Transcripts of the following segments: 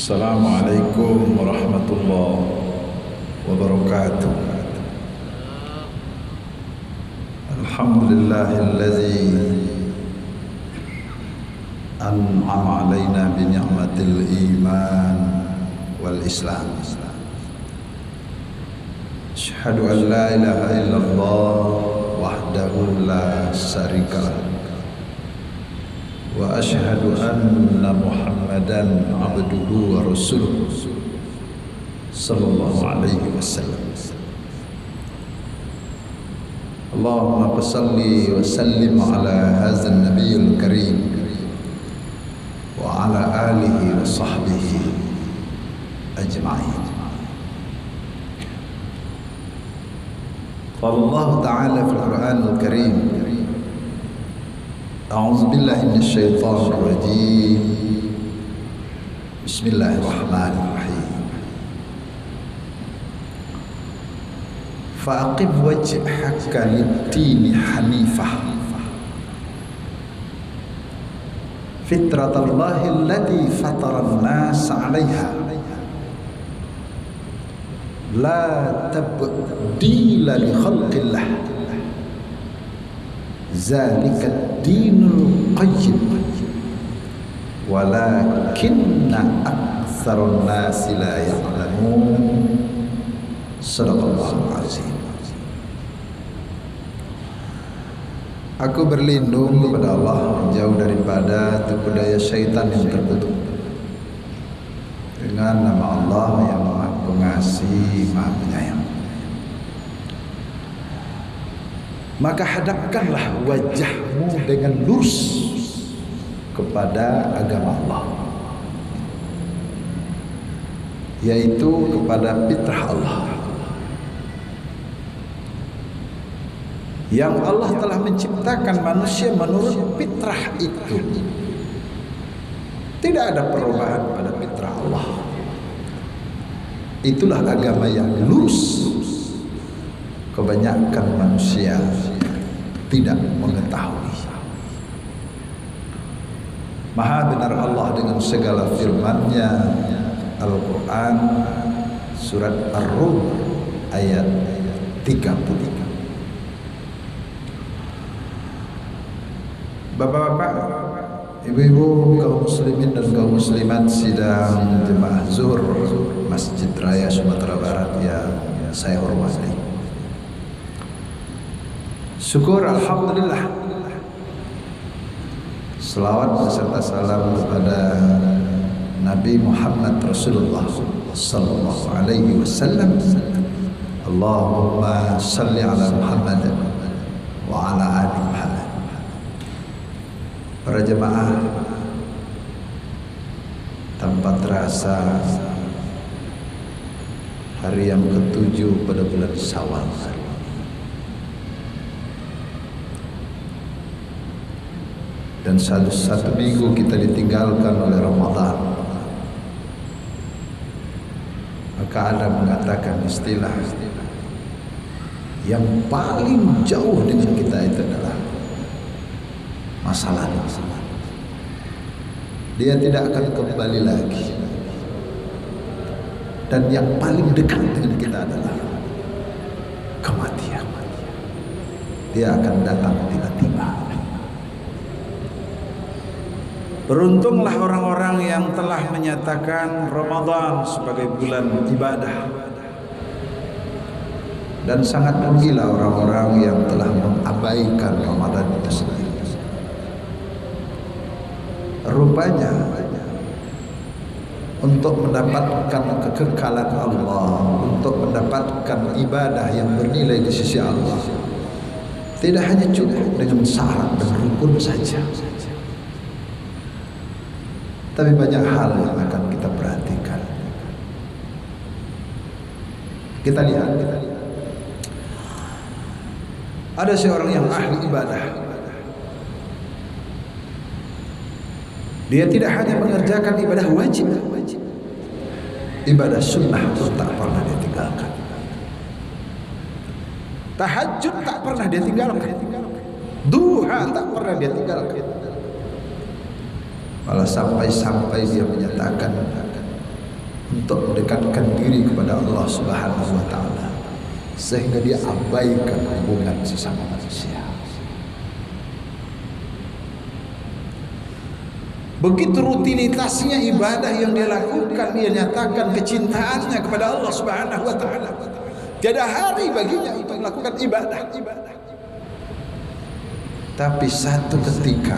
Assalamualaikum warahmatullahi wabarakatuh. Alhamdulillahilladzi an'ama alaina bi ni'matil iman wal islam. Asyhadu an la ilaha illallah wahdahu la syarikalah wa asyhadu anna Muhammadan abduhu wa rasuluh sallallahu alaihi wasallam. Allahumma salli wa sallim ala hadzal nabiyil karim wa ala alihi wa sahbihi ajma'in. Qala Allah ta'ala fil Qur'anil Karim, a'udzu billahi minasy syaithanir rajim. Bismillahirrahmanirrahim. Fa'aqim wajhaka lid-dini hanifah fitratallahi allati fataran nas 'alaiha la tabdila li khalqillah zalika ad-dinul qayyim walakinna aktsarun nasi la ya'lamun. Shadaqallahul azim. Aku berlindung kepada Allah jauh daripada tipu daya syaitan yang terkutuk dengan nama Allah yang Maha Pengasih, Maha Penyayang. Maka hadapkanlah wajahmu dengan lurus kepada agama Allah, yaitu kepada fitrah Allah yang Allah telah menciptakan manusia menurut fitrah itu. Tidak ada perubahan pada fitrah Allah. Itulah agama yang lurus. Kebanyakan manusia tidak mengetahui. Maha benar Allah dengan segala firman-Nya. Al-Quran surat Ar-Rum ayat 33. Bapak-bapak, ibu-ibu, kaum muslimin dan kaum muslimat sidang jemaah zuhur Masjid Raya Sumatera Barat yang saya hormati. Syukur alhamdulillah, selawat beserta salam kepada Nabi Muhammad Rasulullah sallallahu alaihi wasallam. Allahumma salli ala Muhammad wa ala ali Muhammad. Para jemaah, tanpa terasa hari yang ke-7 pada bulan Syawal, dan satu minggu kita ditinggalkan oleh Ramadan. Maka ada mengatakan istilah yang paling jauh dengan kita itu adalah masa lalu. Dia tidak akan kembali lagi. Dan yang paling dekat dengan kita adalah kematian. Dia akan datang tiba-tiba. Beruntunglah orang-orang yang telah menyatakan Ramadan sebagai bulan ibadah, dan sangat rugilah orang-orang yang telah mengabaikan Ramadan itu sendiri. Rupanya untuk mendapatkan kekekalan Allah, untuk mendapatkan ibadah yang bernilai di sisi Allah, tidak hanya cukup dengan syarat dan rukun saja, tapi banyak hal yang akan kita perhatikan. Kita lihat, ada seorang yang ahli ibadah. Dia tidak hanya mengerjakan ibadah wajib, ibadah sunnah pun tak pernah dia tinggalkan. Tahajud tak pernah dia tinggalkan. Duha tak pernah dia tinggalkan. Malah sampai-sampai dia menyatakan, untuk mendekatkan diri kepada Allah Subhanahu wa taala, sehingga dia abaikan hubungan sesama manusia. Begitu rutinitasnya ibadah yang dia lakukan, dia nyatakan kecintaannya kepada Allah Subhanahu wa taala. Tiada hari baginya untuk melakukan ibadah. Tapi satu ketika,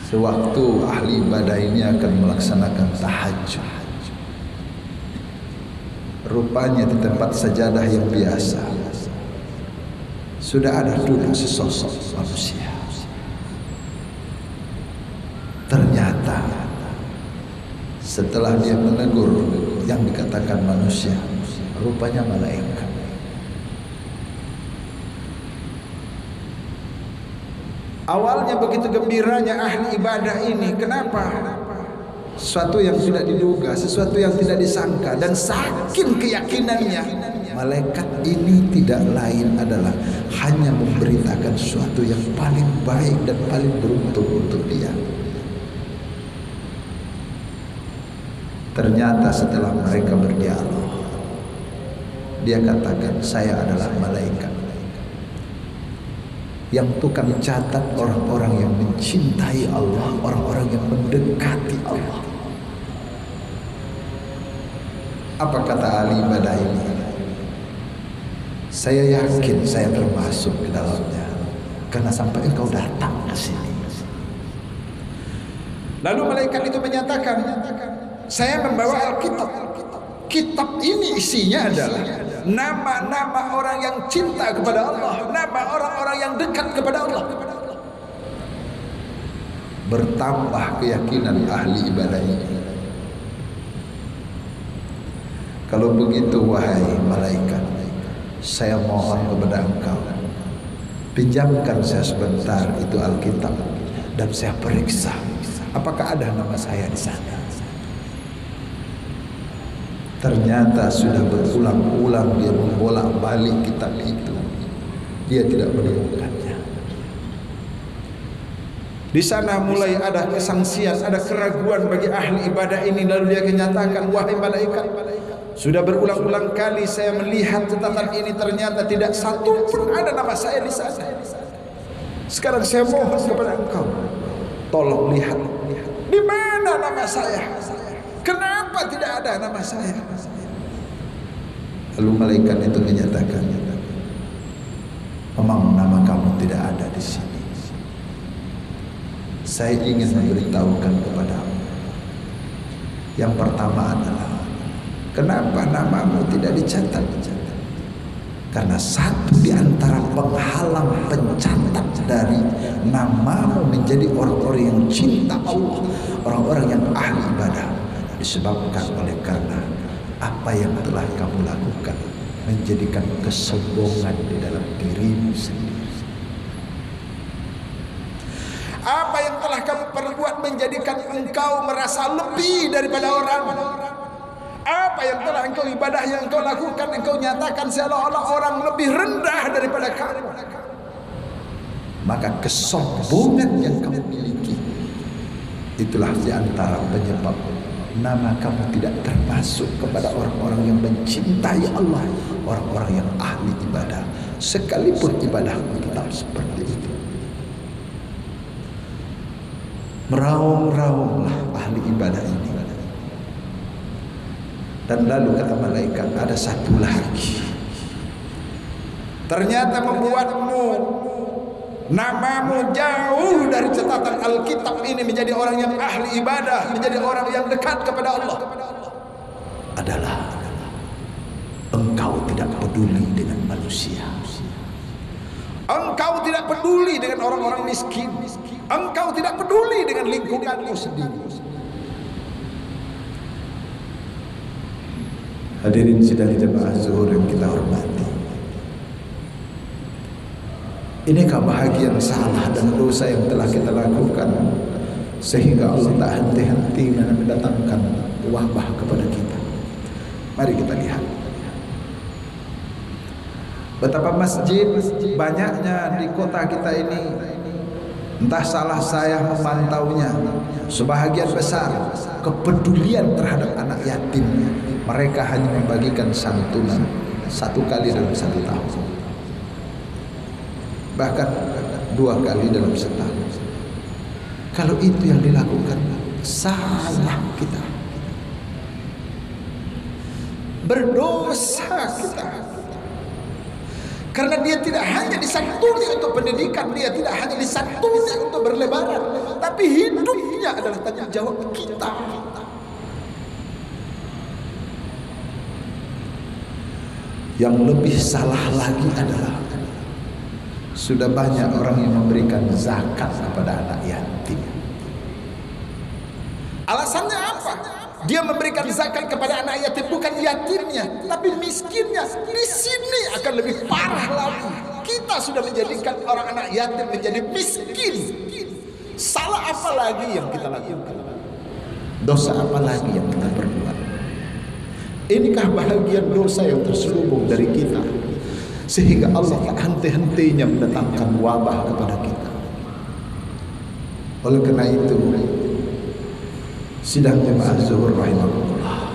sewaktu ahli ibadah ini akan melaksanakan tahajud, rupanya di tempat sajadah yang biasa sudah ada duduk sesosok manusia. Ternyata setelah dia menegur yang dikatakan manusia, rupanya malaikat. Awalnya begitu gembiranya ahli ibadah ini. Kenapa? Sesuatu yang tidak diduga, sesuatu yang tidak disangka, dan saking keyakinannya, malaikat ini tidak lain adalah hanya memberitakan sesuatu yang paling baik dan paling beruntung untuk dia. Ternyata setelah mereka berdialog, dia katakan, saya adalah malaikat yang tukang catat orang-orang yang mencintai Allah, orang-orang yang mendekati Allah. Apa kata ahli ibadah ini? Saya yakin saya termasuk ke dalamnya, karena sampai engkau datang ke sini. Lalu malaikat itu menyatakan, saya membawa Alkitab. Kitab ini isinya adalah nama-nama orang yang cinta kepada Allah, nama orang-orang yang dekat kepada Allah. Bertambah keyakinan ahli ibadah ini. Kalau begitu, wahai malaikat, saya mohon kepada engkau, pinjamkan saya sebentar itu Alkitab, dan saya periksa apakah ada nama saya di sana. Ternyata sudah berulang-ulang dia membolak-balik kitab itu, dia tidak menemukannya. Di sana mulai ada kesangsian, ada keraguan bagi ahli ibadah ini. Lalu dia menyatakan, wahai malaikat, sudah berulang-ulang kali saya melihat catatan ini, ternyata tidak satu pun ada nama saya di sana. Sekarang saya mohon kepada engkau, tolong lihat di mana nama saya. Kenapa tidak ada nama saya? Lalu malaikat itu menyatakan, memang nama kamu tidak ada di sini. Saya ingin memberitahukan kepadamu. Yang pertama adalah, kenapa namamu tidak dicatat? Karena satu di antara penghalang pencatat dari namamu menjadi orang-orang yang cinta Allah, orang-orang yang ahli ibadah, disebabkan oleh karena apa yang telah kamu lakukan menjadikan kesombongan di dalam dirimu sendiri. Apa yang telah kamu perbuat menjadikan engkau merasa lebih daripada orang. Apa yang telah engkau ibadah yang engkau lakukan, engkau nyatakan seolah-olah orang lebih rendah daripada kamu. Maka kesombongan yang kamu miliki, itulah di antara penyebab nama kamu tidak termasuk kepada orang-orang yang mencintai Allah, orang-orang yang ahli ibadah, sekalipun ibadahmu tetap seperti itu. Meraung-raunglah ahli ibadah ini. Dan lalu kata malaikat, ada satu lagi, ternyata membuatmu namamu jauh dari catatan Alkitab ini menjadi orang yang ahli ibadah, menjadi orang yang dekat kepada Allah, adalah engkau tidak peduli dengan manusia. Engkau tidak peduli dengan orang-orang miskin. Engkau tidak peduli dengan lingkunganmu sendiri. Hadirin sidang jemaah zuhur yang kita hormati, ini kebahagiaan salah dan dosa yang telah kita lakukan, sehingga Allah tak henti-henti mendatangkan wabah kepada kita. Mari kita lihat betapa masjid banyaknya di kota kita ini Entah salah saya memantaunya, sebahagian besar kepedulian terhadap anak yatim mereka hanya membagikan santunan 1 kali dalam 1 tahun, bahkan 2 kali dalam setahun. Kalau itu yang dilakukan, salah kita, berdosa kita. Karena dia tidak hanya disantuni untuk pendidikan, dia tidak hanya disantuni untuk berlebaran, tapi hidupnya adalah tanggung jawab kita. Yang lebih salah lagi adalah sudah banyak orang yang memberikan zakat kepada anak yatim. Alasannya apa? Dia memberikan zakat kepada anak yatim bukan yatimnya, tapi miskinnya. Di sini akan lebih parah lagi. Kita sudah menjadikan orang anak yatim menjadi miskin. Salah apa lagi yang kita lakukan? Dosa apa lagi yang kita perbuat? Inikah bahagian dosa yang terselubung dari kita, sehingga Allah tak henti-hentinya mendatangkan wabah kepada kita? Oleh karena itu, sidang jemaah zuhur rahimahullah,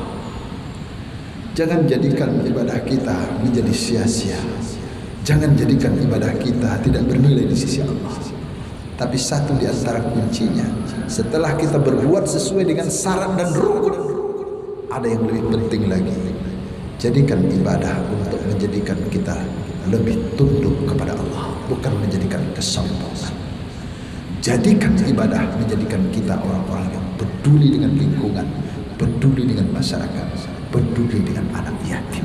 jangan jadikan ibadah kita menjadi sia-sia. Jangan jadikan ibadah kita tidak bernilai di sisi Allah. Tapi satu di antara kuncinya, setelah kita berbuat sesuai dengan syarat dan rukun, ada yang lebih penting lagi. Jadikan ibadah untuk menjadikan kita lebih tunduk kepada Allah, bukan menjadikan kesombongan. Jadikan ibadah menjadikan kita orang-orang yang peduli dengan lingkungan, peduli dengan masyarakat, peduli dengan anak yatim.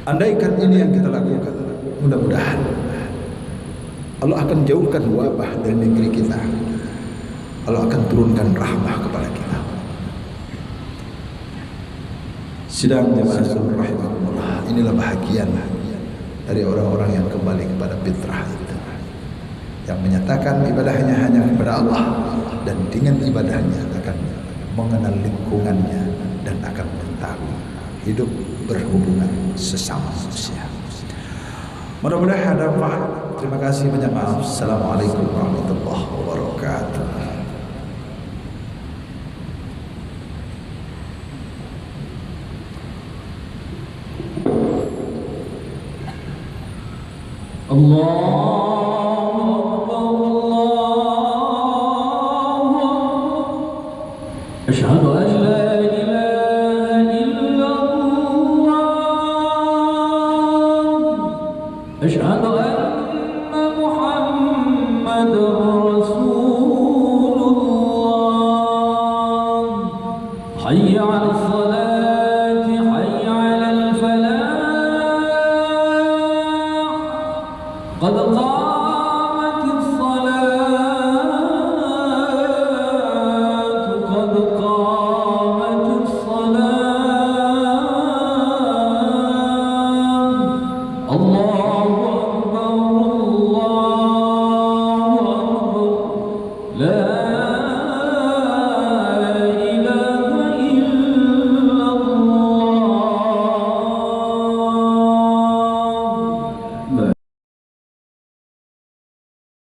Andaikan ini yang kita lakukan, mudah-mudahan Allah akan jauhkan wabah dari negeri kita. Allah akan turunkan rahmah kepada kita. Sidang jemaah sekalian rahimahullah, inilah bahagian dari orang-orang yang kembali kepada fitrah itu, yang menyatakan ibadahnya hanya kepada Allah, dan dengan ibadahnya akan mengenal lingkungannya dan akan mengetahui hidup berhubungan sesama manusia. Mudah-mudahan ada manfaat. Terima kasih banyak. Maaf. Assalamualaikum warahmatullahi wabarakatuh. Asyhadu an la ilaha illallah, asyhadu anna Muhammadar Rasulullah. Hayya 'alas salati, hayya 'alal falah. Qad